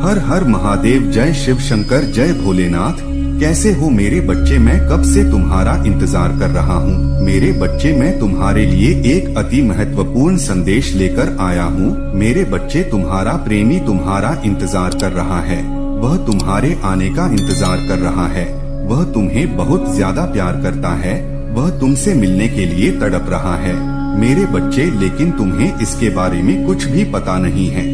हर हर महादेव, जय शिव शंकर, जय भोलेनाथ। कैसे हो मेरे बच्चे? मैं कब से तुम्हारा इंतजार कर रहा हूँ। मेरे बच्चे, मैं तुम्हारे लिए एक अति महत्वपूर्ण संदेश लेकर आया हूँ। मेरे बच्चे, तुम्हारा प्रेमी तुम्हारा इंतजार कर रहा है। वह तुम्हारे आने का इंतजार कर रहा है। वह तुम्हें बहुत ज्यादा प्यार करता है। वह तुमसे मिलने के लिए तड़प रहा है मेरे बच्चे, लेकिन तुम्हें इसके बारे में कुछ भी पता नहीं है।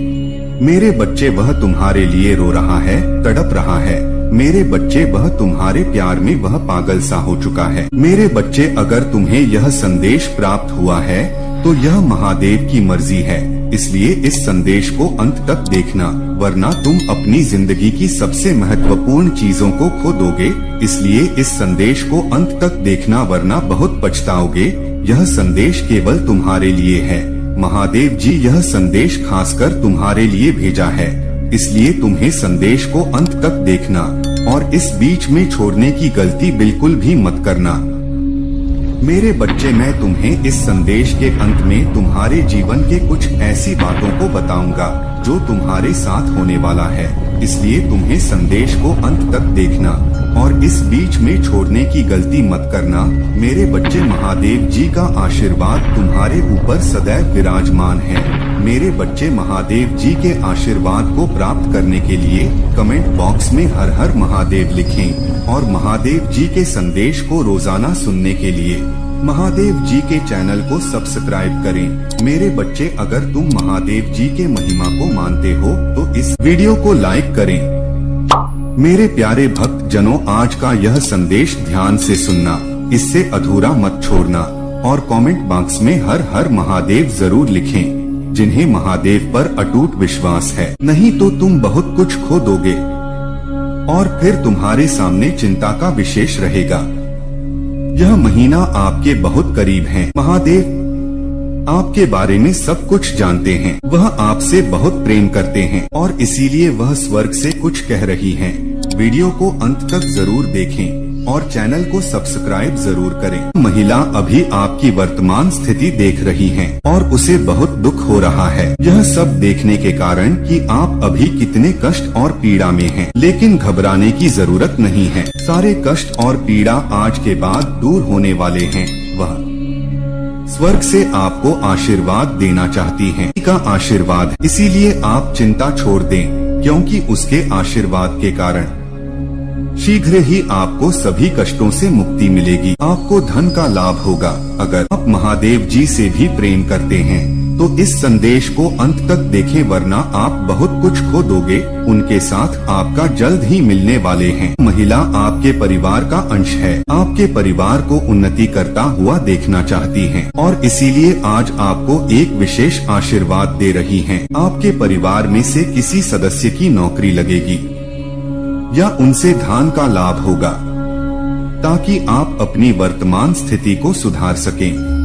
मेरे बच्चे, वह तुम्हारे लिए रो रहा है, तड़प रहा है। मेरे बच्चे, वह तुम्हारे प्यार में वह पागल सा हो चुका है। मेरे बच्चे, अगर तुम्हें यह संदेश प्राप्त हुआ है तो यह महादेव की मर्जी है, इसलिए इस संदेश को अंत तक देखना, वरना तुम अपनी जिंदगी की सबसे महत्वपूर्ण चीजों को खो दोगे। इसलिए इस संदेश को अंत तक देखना, वरना बहुत पछताओगे। यह संदेश केवल तुम्हारे लिए है। महादेव जी यह संदेश खासकर तुम्हारे लिए भेजा है, इसलिए तुम्हें संदेश को अंत तक देखना और इस बीच में छोड़ने की गलती बिल्कुल भी मत करना। मेरे बच्चे, मैं तुम्हें इस संदेश के अंत में तुम्हारे जीवन के कुछ ऐसी बातों को बताऊंगा जो तुम्हारे साथ होने वाला है, इसलिए तुम्हें संदेश को अंत तक देखना और इस बीच में छोड़ने की गलती मत करना। मेरे बच्चे, महादेव जी का आशीर्वाद तुम्हारे ऊपर सदैव विराजमान है। मेरे बच्चे, महादेव जी के आशीर्वाद को प्राप्त करने के लिए कमेंट बॉक्स में हर हर महादेव लिखें और महादेव जी के संदेश को रोजाना सुनने के लिए महादेव जी के चैनल को सब्सक्राइब करें। मेरे बच्चे, अगर तुम महादेव जी के महिमा को मानते हो तो इस वीडियो को लाइक करें। मेरे प्यारे भक्त जनों, आज का यह संदेश ध्यान से सुनना, इससे अधूरा मत छोड़ना और कमेंट बॉक्स में हर हर महादेव जरूर लिखें। जिन्हें महादेव पर अटूट विश्वास है, नहीं तो तुम बहुत कुछ खो दोगे और फिर तुम्हारे सामने चिंता का विशेष रहेगा। यह महीना आपके बहुत करीब है। महादेव आपके बारे में सब कुछ जानते हैं। वह आपसे बहुत प्रेम करते हैं और इसीलिए वह स्वर्ग से कुछ कह रही हैं। वीडियो को अंत तक जरूर देखें और चैनल को सब्सक्राइब जरूर करें। महिला अभी आपकी वर्तमान स्थिति देख रही है और उसे बहुत दुख हो रहा है। यह सब देखने के कारण कि आप अभी कितने कष्ट और पीड़ा में हैं, लेकिन घबराने की जरूरत नहीं है। सारे कष्ट और पीड़ा आज के बाद दूर होने वाले हैं। वह स्वर्ग से आपको आशीर्वाद देना चाहती है का आशीर्वाद, इसीलिए आप चिंता छोड़ दें, क्योंकि उसके आशीर्वाद के कारण शीघ्र ही आपको सभी कष्टों से मुक्ति मिलेगी। आपको धन का लाभ होगा। अगर आप महादेव जी से भी प्रेम करते हैं तो इस संदेश को अंत तक देखें, वरना आप बहुत कुछ खो दोगे। उनके साथ आपका जल्द ही मिलने वाले हैं। महिला आपके परिवार का अंश है, आपके परिवार को उन्नति करता हुआ देखना चाहती हैं और इसीलिए आज आपको एक विशेष आशीर्वाद दे रही हैं। आपके परिवार में से किसी सदस्य की नौकरी लगेगी या उनसे धन का लाभ होगा, ताकि आप अपनी वर्तमान स्थिति को सुधार सकें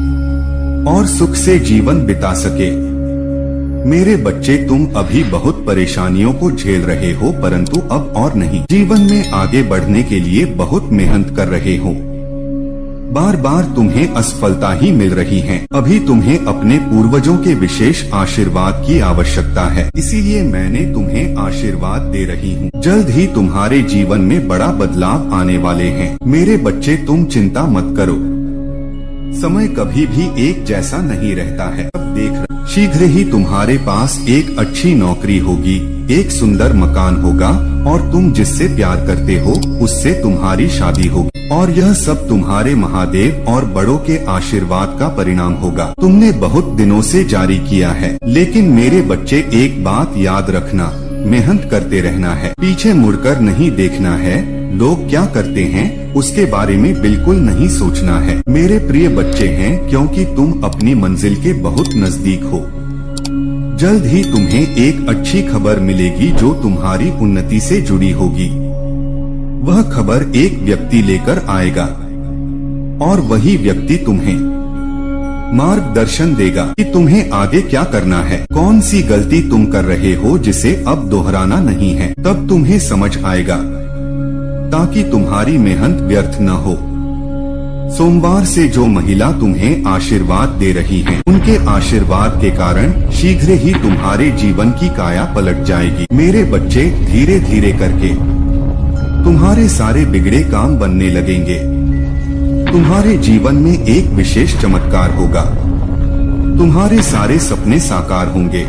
और सुख से जीवन बिता सके। मेरे बच्चे, तुम अभी बहुत परेशानियों को झेल रहे हो, परंतु अब और नहीं। जीवन में आगे बढ़ने के लिए बहुत मेहनत कर रहे हो, बार बार तुम्हें असफलता ही मिल रही है। अभी तुम्हें अपने पूर्वजों के विशेष आशीर्वाद की आवश्यकता है, इसीलिए मैंने तुम्हें आशीर्वाद दे रही हूँ। जल्द ही तुम्हारे जीवन में बड़ा बदलाव आने वाले हैं। मेरे बच्चे, तुम चिंता मत करो। समय कभी भी एक जैसा नहीं रहता है। अब देख रहे, शीघ्र ही तुम्हारे पास एक अच्छी नौकरी होगी, एक सुंदर मकान होगा और तुम जिससे प्यार करते हो उससे तुम्हारी शादी होगी और यह सब तुम्हारे महादेव और बड़ों के आशीर्वाद का परिणाम होगा। तुमने बहुत दिनों से जारी किया है, लेकिन मेरे बच्चे एक बात याद रखना, मेहनत करते रहना है, पीछे मुड़कर नहीं देखना है। लोग क्या करते हैं उसके बारे में बिल्कुल नहीं सोचना है। मेरे प्रिय बच्चे हैं, क्योंकि तुम अपनी मंजिल के बहुत नजदीक हो। जल्द ही तुम्हें एक अच्छी खबर मिलेगी जो तुम्हारी उन्नति से जुड़ी होगी। वह खबर एक व्यक्ति लेकर आएगा और वही व्यक्ति तुम्हें मार्गदर्शन देगा कि तुम्हें आगे क्या करना है, कौन सी गलती तुम कर रहे हो जिसे अब दोहराना नहीं है। तब तुम्हें समझ आएगा, ताकि तुम्हारी मेहनत व्यर्थ न हो। सोमवार से जो महिला तुम्हें आशीर्वाद दे रही है, उनके आशीर्वाद के कारण शीघ्र ही तुम्हारे जीवन की काया पलट जाएगी। मेरे बच्चे, धीरे धीरे करके तुम्हारे सारे बिगड़े काम बनने लगेंगे। तुम्हारे जीवन में एक विशेष चमत्कार होगा। तुम्हारे सारे सपने साकार होंगे।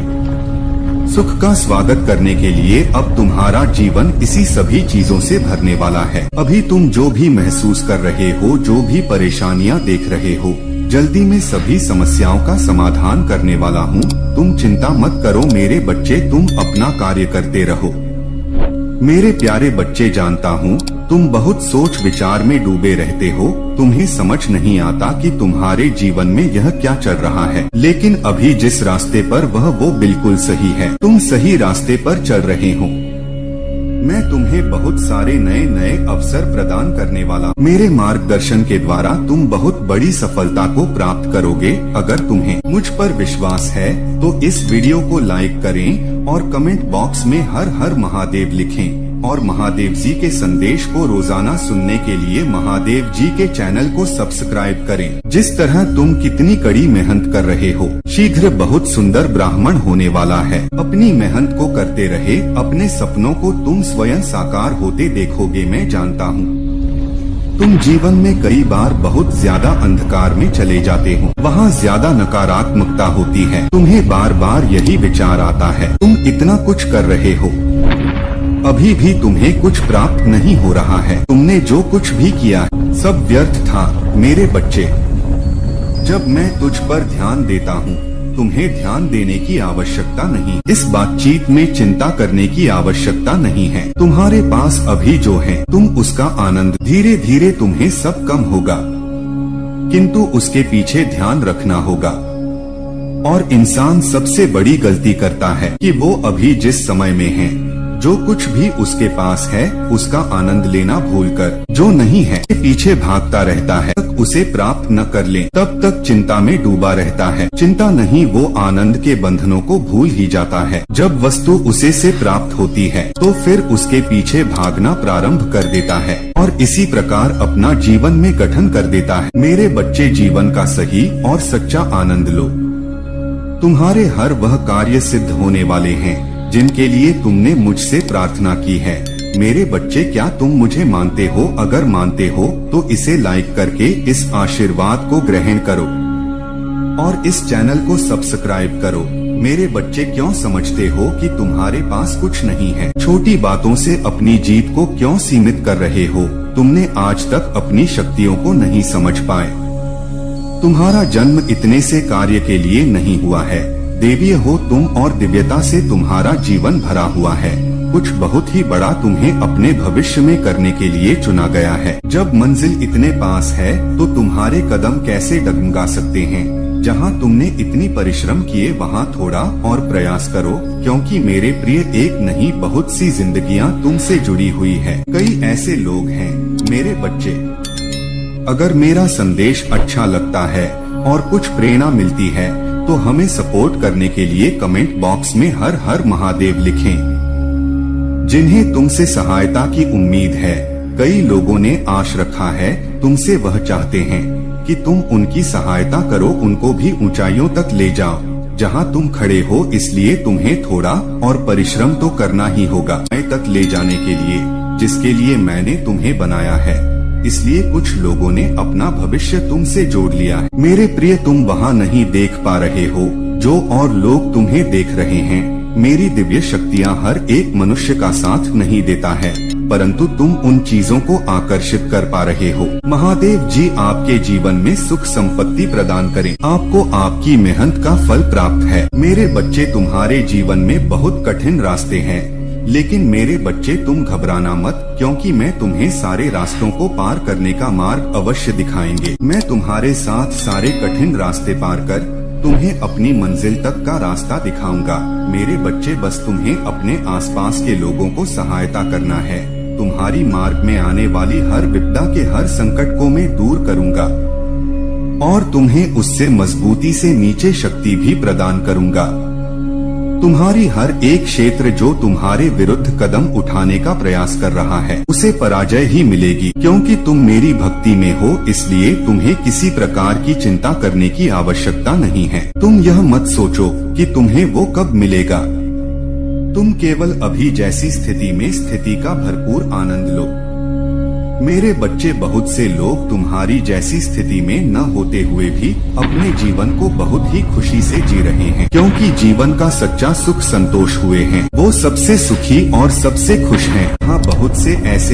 सुख का स्वागत करने के लिए अब तुम्हारा जीवन इसी सभी चीजों से भरने वाला है। अभी तुम जो भी महसूस कर रहे हो, जो भी परेशानियां देख रहे हो, जल्दी में सभी समस्याओं का समाधान करने वाला हूँ। तुम चिंता मत करो मेरे बच्चे, तुम अपना कार्य करते रहो। मेरे प्यारे बच्चे, जानता हूँ तुम बहुत सोच विचार में डूबे रहते हो। तुम्हें समझ नहीं आता कि तुम्हारे जीवन में यह क्या चल रहा है, लेकिन अभी जिस रास्ते पर वो बिल्कुल सही है। तुम सही रास्ते पर चल रहे हो। मैं तुम्हें बहुत सारे नए नए अवसर प्रदान करने वाला हूँ। मेरे मार्गदर्शन के द्वारा तुम बहुत बड़ी सफलता को प्राप्त करोगे। अगर तुम्हें मुझ पर विश्वास है तो इस वीडियो को लाइक करें और कमेंट बॉक्स में हर हर महादेव लिखें। और महादेव जी के संदेश को रोजाना सुनने के लिए महादेव जी के चैनल को सब्सक्राइब करें। जिस तरह तुम कितनी कड़ी मेहनत कर रहे हो, शीघ्र बहुत सुंदर ब्राह्मण होने वाला है। अपनी मेहनत को करते रहे, अपने सपनों को तुम स्वयं साकार होते देखोगे। मैं जानता हूँ तुम जीवन में कई बार बहुत ज्यादा अंधकार में चले जाते हो, वहाँ ज्यादा नकारात्मकता होती है। तुम्हें बार बार यही विचार आता है, तुम इतना कुछ कर रहे हो, अभी भी तुम्हें कुछ प्राप्त नहीं हो रहा है। तुमने जो कुछ भी किया सब व्यर्थ था। मेरे बच्चे, जब मैं तुझ पर ध्यान देता हूँ, तुम्हें ध्यान देने की आवश्यकता नहीं। इस बातचीत में चिंता करने की आवश्यकता नहीं है। तुम्हारे पास अभी जो है, तुम उसका आनंद, धीरे धीरे तुम्हें सब कम होगा, किंतु उसके पीछे ध्यान रखना होगा। और इंसान सबसे बड़ी गलती करता है कि वो अभी जिस समय में है, जो कुछ भी उसके पास है, उसका आनंद लेना भूलकर जो नहीं है के पीछे भागता रहता है। तक उसे प्राप्त न कर ले, तब तक चिंता में डूबा रहता है। चिंता नहीं, वो आनंद के बंधनों को भूल ही जाता है। जब वस्तु उसे से प्राप्त होती है तो फिर उसके पीछे भागना प्रारंभ कर देता है और इसी प्रकार अपना जीवन में गठन कर देता है। मेरे बच्चे, जीवन का सही और सच्चा आनंद लो। तुम्हारे हर वह कार्य सिद्ध होने वाले हैं जिनके लिए तुमने मुझसे प्रार्थना की है। मेरे बच्चे, क्या तुम मुझे मानते हो? अगर मानते हो तो इसे लाइक करके इस आशीर्वाद को ग्रहण करो और इस चैनल को सब्सक्राइब करो। मेरे बच्चे, क्यों समझते हो कि तुम्हारे पास कुछ नहीं है? छोटी बातों से अपनी जीत को क्यों सीमित कर रहे हो? तुमने आज तक अपनी शक्तियों को नहीं समझ पाए। तुम्हारा जन्म इतने से कार्य के लिए नहीं हुआ है। देवीय हो तुम और दिव्यता से तुम्हारा जीवन भरा हुआ है। कुछ बहुत ही बड़ा तुम्हें अपने भविष्य में करने के लिए चुना गया है। जब मंजिल इतने पास है तो तुम्हारे कदम कैसे डगमगा सकते हैं? जहां तुमने इतनी परिश्रम किए वहां थोड़ा और प्रयास करो, क्योंकि मेरे प्रिय, एक नहीं बहुत सी जिंदगियां तुमसे जुड़ी हुई है। कई ऐसे लोग हैं मेरे बच्चे। अगर मेरा संदेश अच्छा लगता है और कुछ प्रेरणा मिलती है तो हमें सपोर्ट करने के लिए कमेंट बॉक्स में हर हर महादेव लिखें। जिन्हें तुमसे सहायता की उम्मीद है, कई लोगों ने आश रखा है तुमसे, वह चाहते हैं कि तुम उनकी सहायता करो, उनको भी ऊंचाइयों तक ले जाओ जहां तुम खड़े हो। इसलिए तुम्हें थोड़ा और परिश्रम तो करना ही होगा तक ले जाने के लिए, जिसके लिए मैंने तुम्हें बनाया है। इसलिए कुछ लोगों ने अपना भविष्य तुमसे जोड़ लिया है। मेरे प्रिय, तुम वहाँ नहीं देख पा रहे हो जो और लोग तुम्हें देख रहे हैं। मेरी दिव्य शक्तियाँ हर एक मनुष्य का साथ नहीं देता है, परंतु तुम उन चीजों को आकर्षित कर पा रहे हो। महादेव जी आपके जीवन में सुख संपत्ति प्रदान करें। आपको आपकी मेहनत का फल प्राप्त है। मेरे बच्चे, तुम्हारे जीवन में बहुत कठिन रास्ते हैं, लेकिन मेरे बच्चे तुम घबराना मत, क्योंकि मैं तुम्हें सारे रास्तों को पार करने का मार्ग अवश्य दिखाएंगे। मैं तुम्हारे साथ सारे कठिन रास्ते पार कर तुम्हें अपनी मंजिल तक का रास्ता दिखाऊंगा। मेरे बच्चे, बस तुम्हें अपने आसपास के लोगों को सहायता करना है। तुम्हारी मार्ग में आने वाली हर विपदा के हर संकट को मैं दूर करूंगा और तुम्हें उससे मजबूती से नीचे शक्ति भी प्रदान करूंगा। तुम्हारी हर एक क्षेत्र जो तुम्हारे विरुद्ध कदम उठाने का प्रयास कर रहा है उसे पराजय ही मिलेगी, क्योंकि तुम मेरी भक्ति में हो, इसलिए तुम्हें किसी प्रकार की चिंता करने की आवश्यकता नहीं है। तुम यह मत सोचो कि तुम्हें वो कब मिलेगा। तुम केवल अभी जैसी स्थिति में स्थिति का भरपूर आनंद लो। मेरे बच्चे, बहुत से लोग तुम्हारी जैसी स्थिति में न होते हुए भी अपने जीवन को बहुत ही खुशी से जी रहे हैं, क्योंकि जीवन का सच्चा सुख संतोष हुए हैं। वो सबसे सुखी और सबसे खुश हैं। हाँ, बहुत से ऐसे